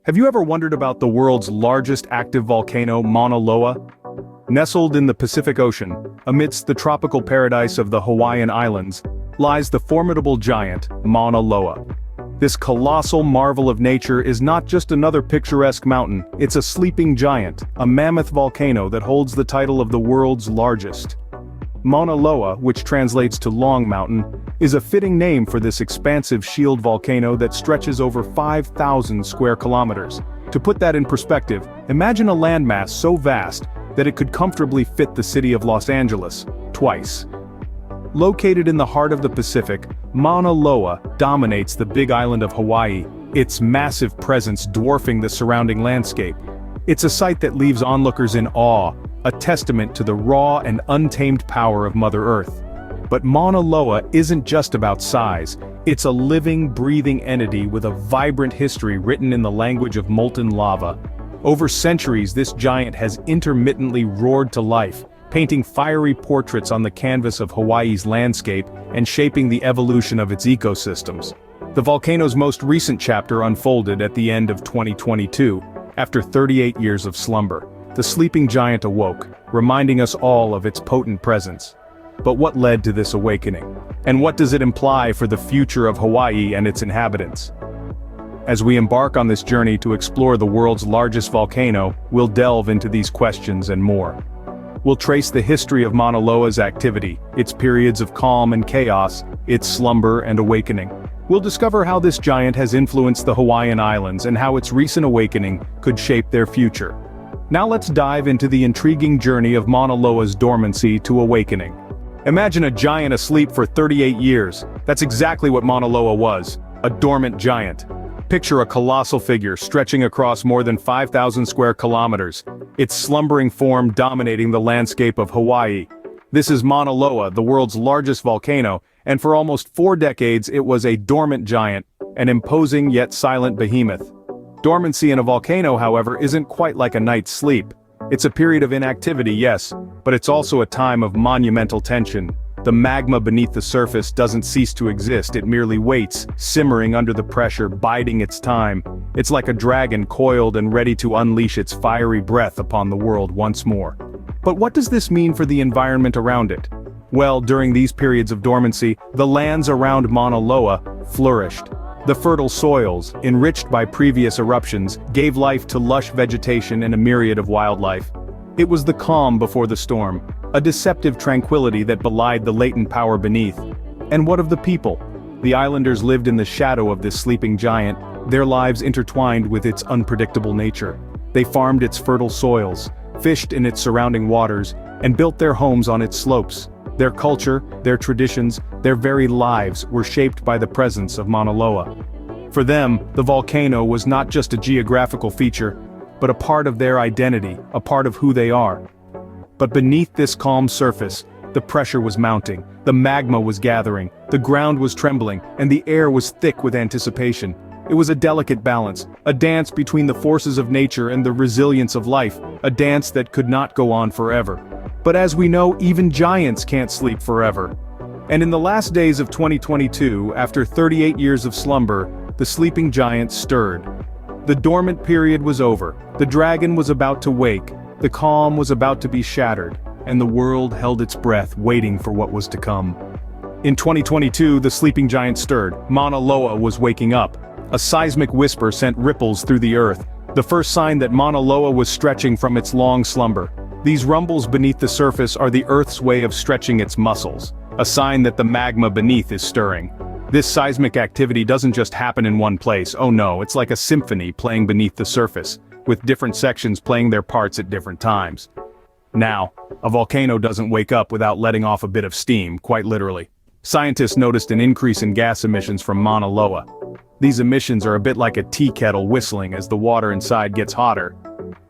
Have you ever wondered about the world's largest active volcano, Mauna Loa? Nestled in the Pacific Ocean, amidst the tropical paradise of the Hawaiian Islands, lies the formidable giant, Mauna Loa. This colossal marvel of nature is not just another picturesque mountain, it's a sleeping giant, a mammoth volcano that holds the title of the world's largest. Mauna Loa, which translates to Long Mountain, is a fitting name for this expansive shield volcano that stretches over 5,000 square kilometers. To put that in perspective, imagine a landmass so vast that it could comfortably fit the city of Los Angeles, twice. Located in the heart of the Pacific, Mauna Loa dominates the big island of Hawaii, its massive presence dwarfing the surrounding landscape. It's a sight that leaves onlookers in awe, a testament to the raw and untamed power of Mother Earth. But Mauna Loa isn't just about size, it's a living, breathing entity with a vibrant history written in the language of molten lava. Over centuries, this giant has intermittently roared to life, painting fiery portraits on the canvas of Hawaii's landscape and shaping the evolution of its ecosystems. The volcano's most recent chapter unfolded at the end of 2022, after 38 years of slumber. The sleeping giant awoke, reminding us all of its potent presence. But what led to this awakening? And what does it imply for the future of Hawaii and its inhabitants? As we embark on this journey to explore the world's largest volcano, we'll delve into these questions and more. We'll trace the history of Mauna Loa's activity, its periods of calm and chaos, its slumber and awakening. We'll discover how this giant has influenced the Hawaiian Islands and how its recent awakening could shape their future. Now let's dive into the intriguing journey of Mauna Loa's dormancy to awakening. Imagine a giant asleep for 38 years. That's exactly what Mauna Loa was, a dormant giant. Picture a colossal figure stretching across more than 5,000 square kilometers, its slumbering form dominating the landscape of Hawaii. This is Mauna Loa, the world's largest volcano, and for almost 4 decades it was a dormant giant, an imposing yet silent behemoth. Dormancy in a volcano, however, isn't quite like a night's sleep. It's a period of inactivity, yes, but it's also a time of monumental tension. The magma beneath the surface doesn't cease to exist, it merely waits, simmering under the pressure, biding its time. It's like a dragon coiled and ready to unleash its fiery breath upon the world once more. But what does this mean for the environment around it? Well, during these periods of dormancy, the lands around Mauna Loa flourished. The fertile soils, enriched by previous eruptions, gave life to lush vegetation and a myriad of wildlife. It was the calm before the storm, a deceptive tranquility that belied the latent power beneath. And what of the people? The islanders lived in the shadow of this sleeping giant, their lives intertwined with its unpredictable nature. They farmed its fertile soils, fished in its surrounding waters, and built their homes on its slopes. Their culture, their traditions, their very lives were shaped by the presence of Mauna Loa. For them, the volcano was not just a geographical feature, but a part of their identity, a part of who they are. But beneath this calm surface, the pressure was mounting, the magma was gathering, the ground was trembling, and the air was thick with anticipation. It was a delicate balance, a dance between the forces of nature and the resilience of life, a dance that could not go on forever. But as we know, even giants can't sleep forever. And in the last days of 2022, after 38 years of slumber, the sleeping giant stirred. The dormant period was over, the dragon was about to wake, the calm was about to be shattered, and the world held its breath waiting for what was to come. In 2022, the sleeping giant stirred. Mauna Loa was waking up. A seismic whisper sent ripples through the earth, the first sign that Mauna Loa was stretching from its long slumber. These rumbles beneath the surface are the Earth's way of stretching its muscles, a sign that the magma beneath is stirring. This seismic activity doesn't just happen in one place, oh no, it's like a symphony playing beneath the surface, with different sections playing their parts at different times. Now, a volcano doesn't wake up without letting off a bit of steam, quite literally. Scientists noticed an increase in gas emissions from Mauna Loa. These emissions are a bit like a tea kettle whistling as the water inside gets hotter.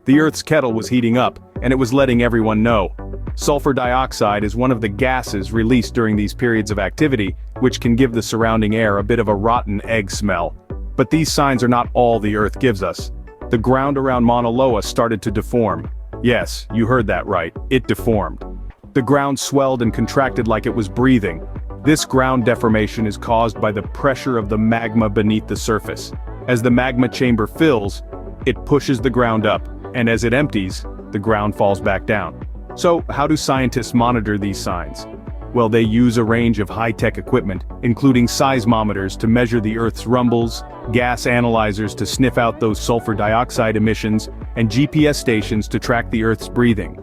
The Earth's kettle was heating up, and it was letting everyone know. Sulfur dioxide is one of the gases released during these periods of activity, which can give the surrounding air a bit of a rotten egg smell. But these signs are not all the Earth gives us. The ground around Mauna Loa started to deform. Yes, you heard that right, it deformed. The ground swelled and contracted like it was breathing. This ground deformation is caused by the pressure of the magma beneath the surface. As the magma chamber fills, It pushes the ground up, and as it empties, the ground falls back down. So, how do scientists monitor these signs? Well, they use a range of high-tech equipment, including seismometers to measure the Earth's rumbles, gas analyzers to sniff out those sulfur dioxide emissions, and GPS stations to track the Earth's breathing.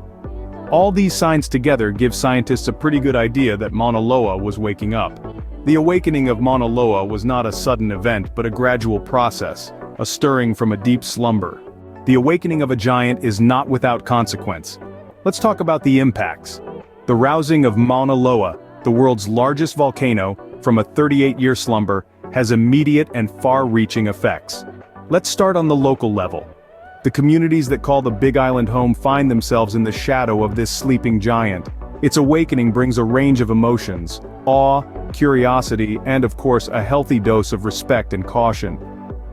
All these signs together give scientists a pretty good idea that Mauna Loa was waking up. The awakening of Mauna Loa was not a sudden event but a gradual process, a stirring from a deep slumber. The awakening of a giant is not without consequence. Let's talk about the impacts. The rousing of Mauna Loa, the world's largest volcano, from a 38-year slumber, has immediate and far-reaching effects. Let's start on the local level. The communities that call the Big Island home find themselves in the shadow of this sleeping giant. Its awakening brings a range of emotions: awe, curiosity, and of course a healthy dose of respect and caution.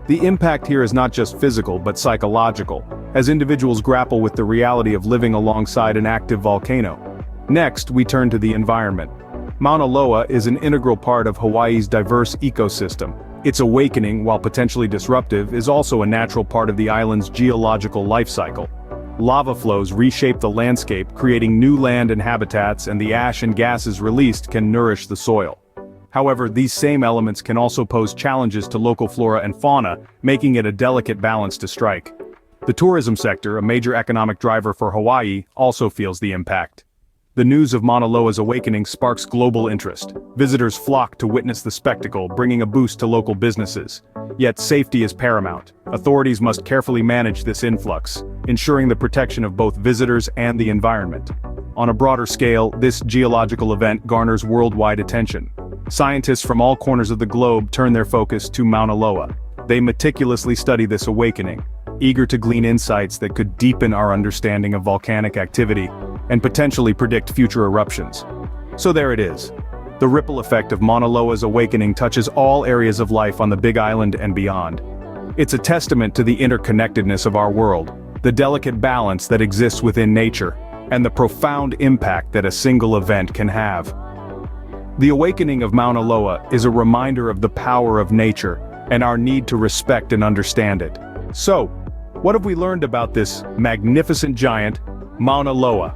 The impact here is not just physical but psychological, as individuals grapple with the reality of living alongside an active volcano. Next, we turn to the environment. Mauna Loa is an integral part of Hawaii's diverse ecosystem. Its awakening, while potentially disruptive, is also a natural part of the island's geological life cycle. Lava flows reshape the landscape, creating new land and habitats, and the ash and gases released can nourish the soil. However, these same elements can also pose challenges to local flora and fauna, making it a delicate balance to strike. The tourism sector, a major economic driver for Hawaii, also feels the impact. The news of Mauna Loa's awakening sparks global interest. Visitors flock to witness the spectacle, bringing a boost to local businesses. Yet safety is paramount. Authorities must carefully manage this influx, ensuring the protection of both visitors and the environment. On a broader scale, this geological event garners worldwide attention. Scientists from all corners of the globe turn their focus to Mauna Loa. They meticulously study this awakening, eager to glean insights that could deepen our understanding of volcanic activity and potentially predict future eruptions. So there it is. The ripple effect of Mauna Loa's awakening touches all areas of life on the Big Island and beyond. It's a testament to the interconnectedness of our world, the delicate balance that exists within nature, and the profound impact that a single event can have. The awakening of Mauna Loa is a reminder of the power of nature and our need to respect and understand it. So, what have we learned about this magnificent giant, Mauna Loa?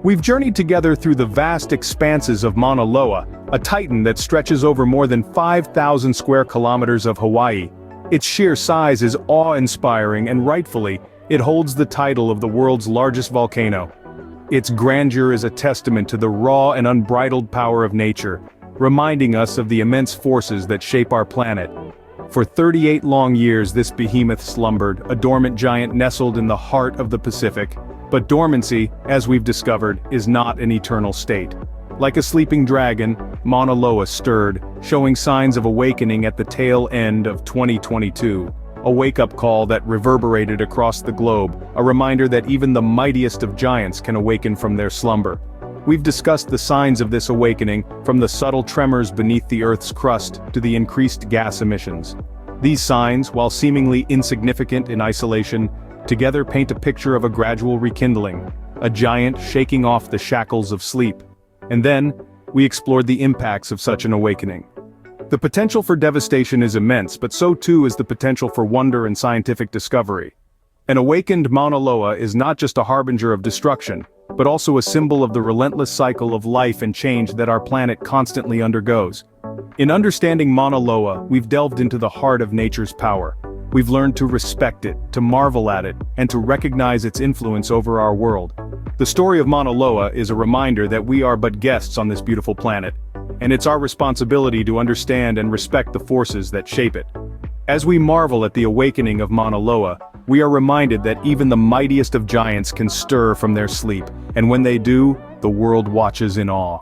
We've journeyed together through the vast expanses of Mauna Loa, a titan that stretches over more than 5,000 square kilometers of Hawaii. Its sheer size is awe-inspiring, and rightfully, it holds the title of the world's largest volcano. Its grandeur is a testament to the raw and unbridled power of nature, reminding us of the immense forces that shape our planet. For 38 long years this behemoth slumbered, a dormant giant nestled in the heart of the Pacific. But dormancy, as we've discovered, is not an eternal state. Like a sleeping dragon, Mauna Loa stirred, showing signs of awakening at the tail end of 2022. A wake-up call that reverberated across the globe, a reminder that even the mightiest of giants can awaken from their slumber. We've discussed the signs of this awakening, from the subtle tremors beneath the Earth's crust to the increased gas emissions. These signs, while seemingly insignificant in isolation, together paint a picture of a gradual rekindling, a giant shaking off the shackles of sleep. And then, we explored the impacts of such an awakening. The potential for devastation is immense, but so too is the potential for wonder and scientific discovery. An awakened Mauna Loa is not just a harbinger of destruction, but also a symbol of the relentless cycle of life and change that our planet constantly undergoes. In understanding Mauna Loa, we've delved into the heart of nature's power. We've learned to respect it, to marvel at it, and to recognize its influence over our world. The story of Mauna Loa is a reminder that we are but guests on this beautiful planet, and it's our responsibility to understand and respect the forces that shape it. As we marvel at the awakening of Mauna Loa, we are reminded that even the mightiest of giants can stir from their sleep, and when they do, the world watches in awe.